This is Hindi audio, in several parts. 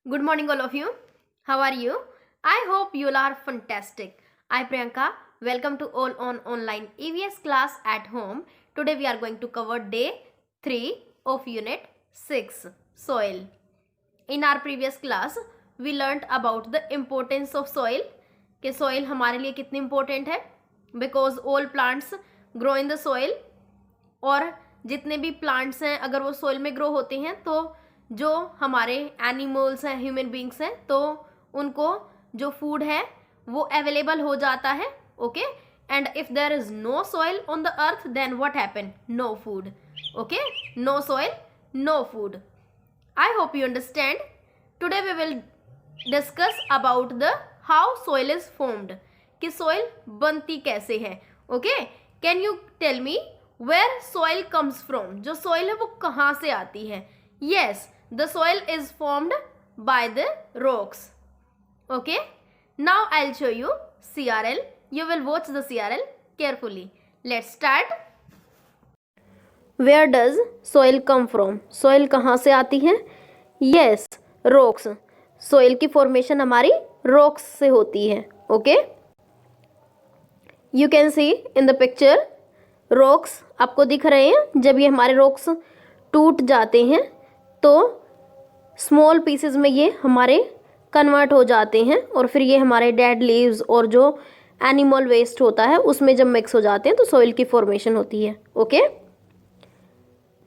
Good morning, all of you. How are you? I hope you all are fantastic. I, Priyanka, welcome to all on online EVS class at home. Today we are going to cover day 3 of unit 6, soil. In our previous class, we learnt about the importance of soil. कि soil हमारे लिए कितनी important है, because all plants grow in the soil. और जितने भी प्लांट्स हैं अगर वो सोइल में ग्रो होते हैं तो जो हमारे एनिमल्स हैं, ह्यूमन बींग्स हैं, तो उनको जो फूड है वो अवेलेबल हो जाता है. Okay, and if there is no soil on the earth then what happen? No food. Okay, no soil no food. I hope you understand. Today we will discuss about the how soil is formed, कि सॉइल बनती कैसे है. Okay, can you tell me where soil comes from? जो सॉइल है वो कहाँ से आती है? Yes, the soil is formed by the rocks. Okay, now I will show you CRL. You will watch the CRL carefully. Let's start. Where does soil come from? Soil कहाँ से आती है? Yes, rocks. Soil की formation हमारी rocks से होती है. Okay? You can see in the picture rocks आपको दिख रहे हैं. जब ये हमारे rocks टूट जाते हैं तो स्मॉल पीसेस में ये हमारे कन्वर्ट हो जाते हैं और फिर ये हमारे डेड लीव्स और जो एनिमल वेस्ट होता है उसमें जब मिक्स हो जाते हैं तो सॉइल की फॉर्मेशन होती है. Okay,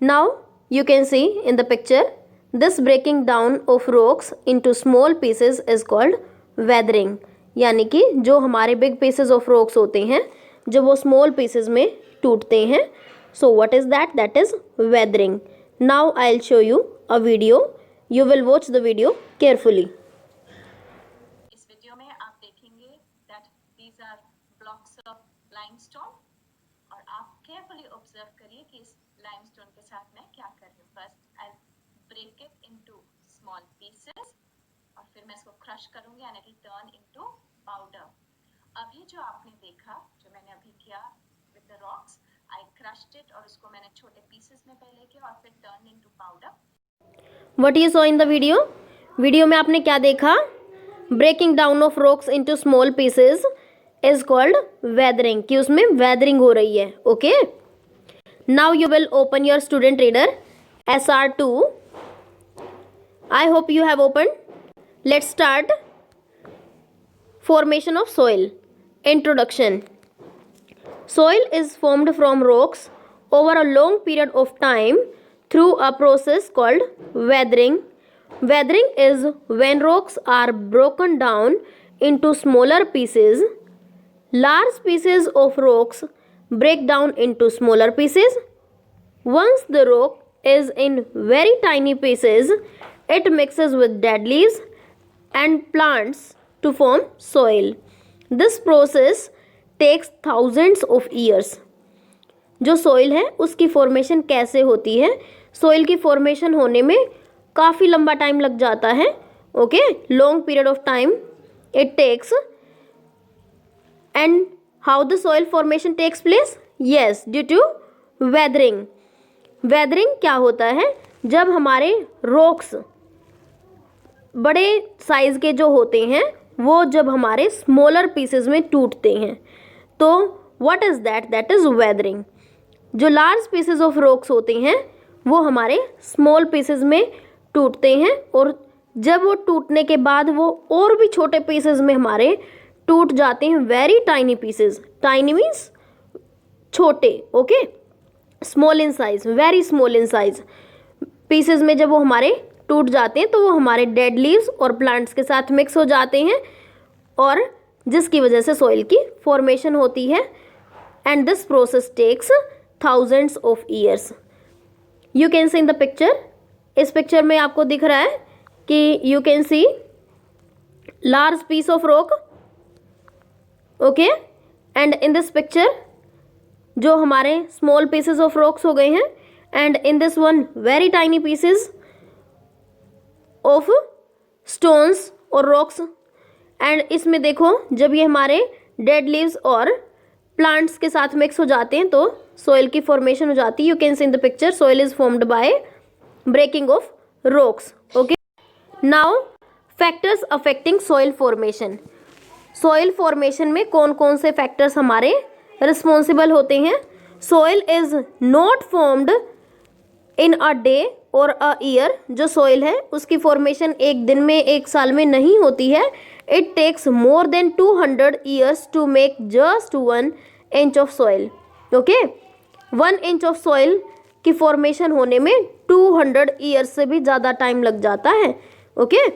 now you can see in the picture this breaking down of rocks into small pieces is called weathering. यानी कि जो हमारे बिग पीसेस ऑफ रॉक्स होते हैं जब वो स्मॉल पीसेस में टूटते हैं, so what is that? That is weathering. Now I will show you a video. You will watch the video carefully. इस वीडियो में आप देखेंगे that these are blocks of limestone और आप केयरफुली ऑब्जर्व करिए कि इस लाइमस्टोन के साथ मैं क्या कर रही हूँ. First I break it into small pieces और फिर मैं इसको क्रश करूंगी and it will turn into powder. अभी जो आपने देखा, जो मैंने अभी किया with the rocks, I crushed it और उसको मैंने छोटे पीसेस में पहले किया और फिर turn into powder. What you saw in the video? Video में आपने क्या देखा? Breaking down of rocks into small pieces is called weathering, कि उसमें वेदरिंग हो रही है. Okay, now you will open your student reader SR2. I hope you have open. Let's start. Formation of soil. Introduction. Soil is formed from rocks over a long period of time through a process called weathering. Weathering is when rocks are broken down into smaller pieces. Large pieces of rocks break down into smaller pieces. Once the rock is in very tiny pieces, it mixes with dead leaves and plants to form soil. This process takes thousands of years. जो सॉइल है उसकी फॉर्मेशन कैसे होती है? सॉइल की फॉर्मेशन होने में काफ़ी लंबा टाइम लग जाता है. Okay, long period of time it takes. And how the soil formation takes place? Yes, due to weathering. Weathering क्या होता है? जब हमारे रॉक्स बड़े साइज के जो होते हैं वो जब हमारे स्मॉलर पीसेस में टूटते हैं तो what is that? That is weathering. जो लार्ज पीसेस ऑफ रॉक्स होते हैं वो हमारे स्मॉल पीसेस में टूटते हैं और जब वो टूटने के बाद वो और भी छोटे पीसेस में हमारे टूट जाते हैं. Very tiny pieces. Tiny means छोटे. Okay, small in size, very small in size pieces में जब वो हमारे टूट जाते हैं तो वो हमारे डेड लीव्स और प्लांट्स के साथ मिक्स हो जाते हैं और जिसकी वजह से सॉइल की फॉर्मेशन होती है. And this process takes thousands of years. You can see in the picture. इस पिक्चर में आपको दिख रहा है कि you can see large piece of rock. Okay, and in this picture जो हमारे स्मॉल पीसेस ऑफ रॉक्स हो गए हैं and in this one very tiny pieces of stones और रॉक्स. एंड इसमें देखो जब ये हमारे डेड लीव्स और प्लांट्स के साथ मिक्स हो जाते हैं तो सॉइल की फॉर्मेशन हो जाती है. You can see in the picture soil is formed by breaking of rocks. Okay, now factors affecting soil formation. Soil formation में कौन कौन से फैक्टर्स हमारे रिस्पॉन्सिबल होते हैं? Soil is not formed in a day और अ ईयर। जो सॉइल है उसकी फॉर्मेशन एक दिन में, एक साल में नहीं होती है। It takes more than 200 years to make just 1 inch of soil. Okay, 1 inch of soil की फॉर्मेशन होने में 200 ईयर्स से भी ज़्यादा टाइम लग जाता है। Okay,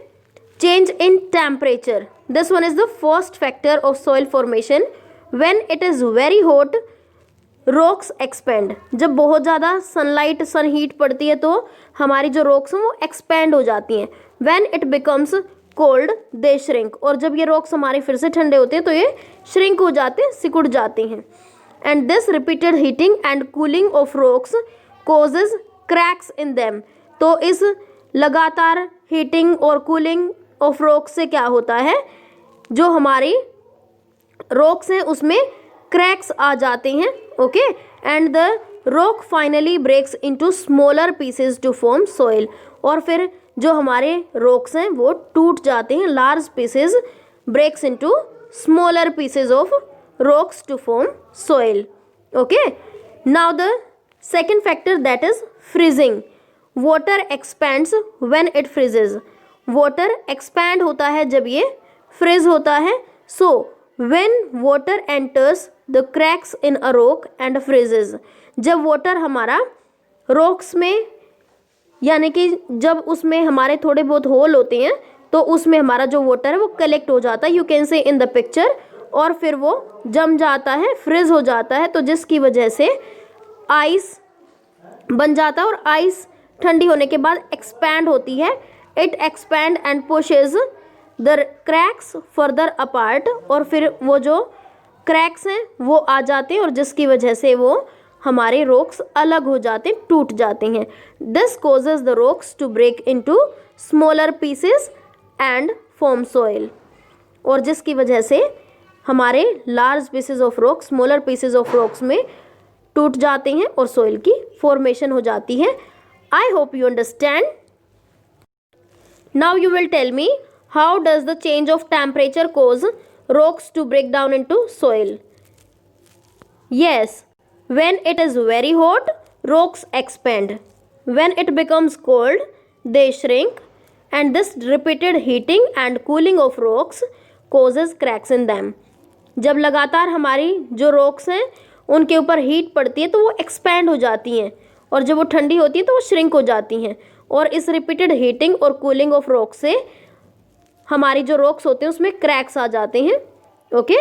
change in temperature, this one is the first factor of soil formation. When it is very hot rocks expand. जब बहुत ज़्यादा सनलाइट, सन हीट पड़ती है तो हमारी जो रॉक्स हैं वो एक्सपेंड हो जाती हैं। When it becomes cold they shrink. और जब ये रॉक्स हमारे फिर से ठंडे होते हैं तो ये श्रिंक हो जाते हैं, सिकुड़ जाते हैं। And this repeated heating and cooling of rocks causes cracks in them. तो इस लगातार हीटिंग और कूलिंग ऑफ रॉक्स से क्या होता है, जो हमारी रॉक्स हैं उसमें क्रैक्स आ जाते हैं। Okay, and the rock finally breaks into smaller pieces to form soil. और फिर जो हमारे रॉक्स हैं वो टूट जाते हैं, large pieces breaks into smaller pieces of rocks to form soil. Okay, now the second factor, that is freezing. Water expands when it freezes. Water expand होता है जब ये freeze होता है. So when water enters the cracks in a rock and freezes, जब water हमारा rocks में, यानी कि जब उसमें हमारे थोड़े बहुत होल होते हैं तो उसमें हमारा जो वाटर है वो कलेक्ट हो जाता है, you can say in the picture, और फिर वो जम जाता है, फ्रीज हो जाता है, तो जिसकी वजह से आइस बन जाता है और आइस ठंडी होने के बाद एक्सपैंड होती है. It expand and pushes the cracks further apart, और फिर वो जो क्रैक्स हैं वो आ जाते हैं और जिसकी वजह से वो हमारे रॉक्स अलग हो जाते हैं, टूट जाते हैं. This causes the rocks to break into smaller pieces and form soil, और जिसकी वजह से हमारे large pieces of rock smaller pieces of rocks में टूट जाते हैं और सॉइल की फॉर्मेशन हो जाती है. I hope you understand. Now you will tell me how does the change of temperature cause rocks to break down into soil. Yes, when it is very hot, rocks expand. When it becomes cold, they shrink, and this repeated heating and cooling of rocks causes cracks in them. जब लगातार हमारी जो rocks हैं उनके ऊपर हीट पड़ती है तो वो एक्सपैंड हो जाती हैं, और जब वो ठंडी होती हैं तो वो श्रिंक हो जाती हैं, और इस रिपीटेड हीटिंग और कूलिंग ऑफ रॉक से हमारी जो रॉक्स होते हैं उसमें क्रैक्स आ जाते हैं. Okay,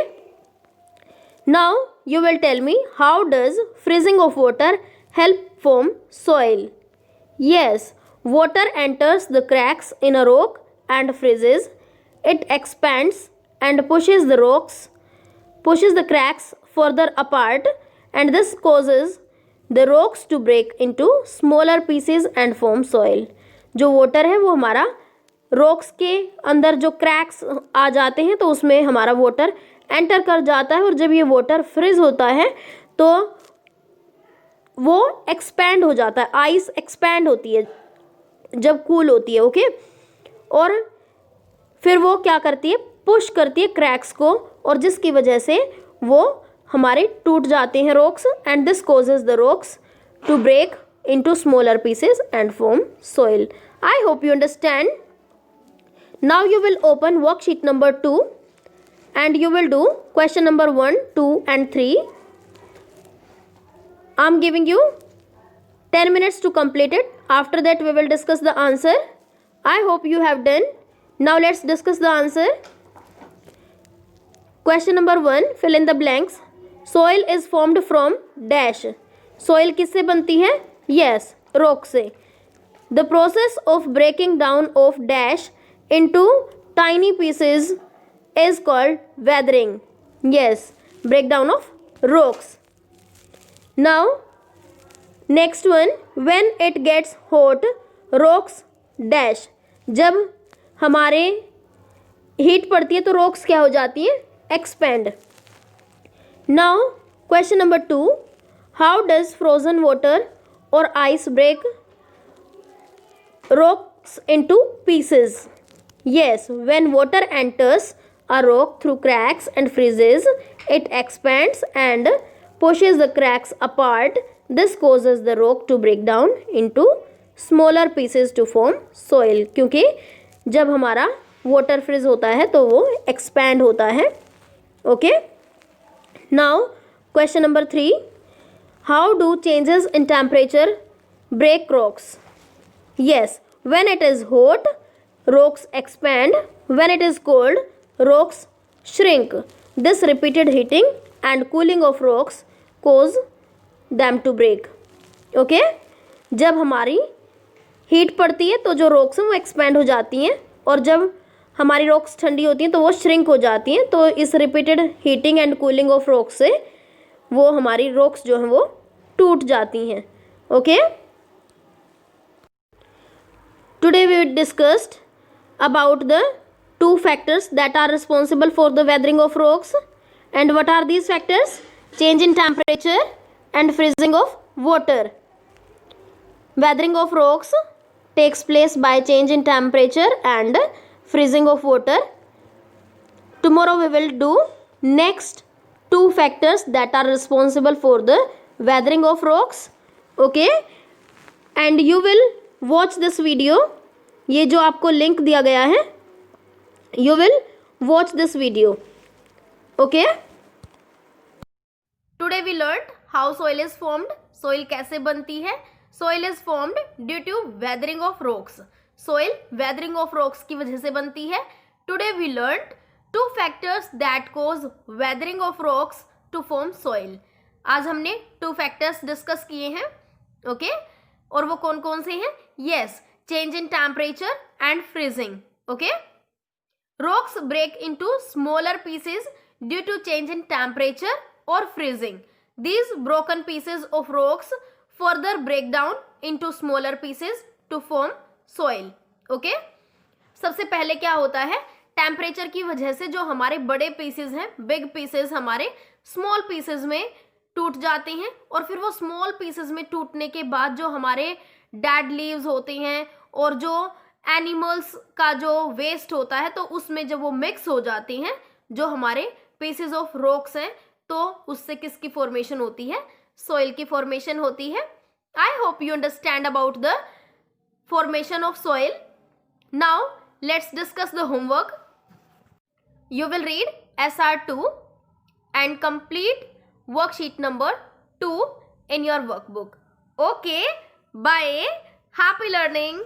now you will tell me how does freezing of water help form soil. Yes, water enters the cracks in a rock and freezes. It expands and pushes the cracks further apart, and this causes the rocks to break into smaller pieces and form soil. जो वाटर है वो हमारा रॉक्स के अंदर जो क्रैक्स आ जाते हैं तो उसमें हमारा वाटर एंटर कर जाता है, और जब ये वाटर फ्रीज होता है तो वो एक्सपैंड हो जाता है. आइस एक्सपैंड होती है जब कूल होती है. ओके, और फिर वो क्या करती है, पुश करती है क्रैक्स को, और जिसकी वजह से वो हमारे टूट जाते हैं rocks, and this causes the rocks to break into smaller pieces and form soil. I hope you understand. Now you will open worksheet number 2 and you will do question number 1, 2 and 3. I am giving you 10 minutes to complete it. After that we will discuss the answer. I hope you have done. Now let's discuss the answer. Question number 1, fill in the blanks. Soil is formed from dash. Soil किससे बनती है? Yes, rock से. The process of breaking down of dash into tiny pieces is called weathering. Yes, breakdown of rocks. Now next one, when it gets hot, rocks dash. जब हमारे हीट पड़ती है तो रॉक्स क्या हो जाती है, expand. Now question number 2, how does frozen water or ice break rocks into pieces? Yes, when water enters a rock through cracks and freezes, it expands and pushes the cracks apart. This causes the rock to break down into smaller pieces to form soil. क्योंकि जब हमारा वाटर फ्रीज होता है तो वो एक्सपैंड होता है. Okay. Now question number 3. How do changes in temperature break rocks? Yes, when it is hot, rocks expand. When it is cold, rocks shrink. This repeated heating and cooling of rocks cause them to break. Okay? जब हमारी हीट पड़ती है तो जो रॉक्स हैं वो एक्सपैंड हो जाती हैं, और जब हमारी रॉक्स ठंडी होती हैं तो वो श्रिंक हो जाती हैं. तो इस repeated heating and cooling of rocks से वो हमारी रॉक्स जो हैं वो टूट जाती हैं. Okay. Today we discussed about the two factors that are responsible for the weathering of rocks. And what are these factors? Change in temperature and freezing of water. Weathering of rocks takes place by change in temperature and freezing of water. Tomorrow we will do next two factors that are responsible for the weathering of rocks. Okay? And you will watch this video. ये जो आपको लिंक दिया गया है, you will watch this video. Okay? Today we learned how soil is formed. Soil कैसे बनती है? Soil is formed due to weathering of rocks. Soil weathering of rocks की वजह से बनती है. Today we learned two factors that cause weathering of rocks to form soil. आज हमने two factors discuss किए हैं. Okay? और वो कौन कौन से हैं? Yes, change in temperature and freezing. Okay? Rocks break into smaller pieces due to change in temperature or freezing. These broken pieces of rocks further break down into smaller pieces to form soil. Okay? सबसे पहले क्या होता है? टेम्परेचर की वजह से जो हमारे बड़े पीसेस हैं, बिग पीसेस हमारे स्मॉल पीसेस में टूट जाते हैं, और फिर वो स्मॉल पीसेस में टूटने के बाद जो हमारे डेड लीव्स होते हैं और जो एनिमल्स का जो वेस्ट होता है, तो उसमें जब वो मिक्स हो जाते हैं जो हमारे पीसेस ऑफ रॉक्स हैं, तो उससे किसकी फॉर्मेशन होती है? सॉइल की फॉर्मेशन होती है. I hope you understand about the formation of soil. Now let's discuss the homework. You will read SR2 and complete worksheet number 2 in your workbook. Okay, bye. Happy learning.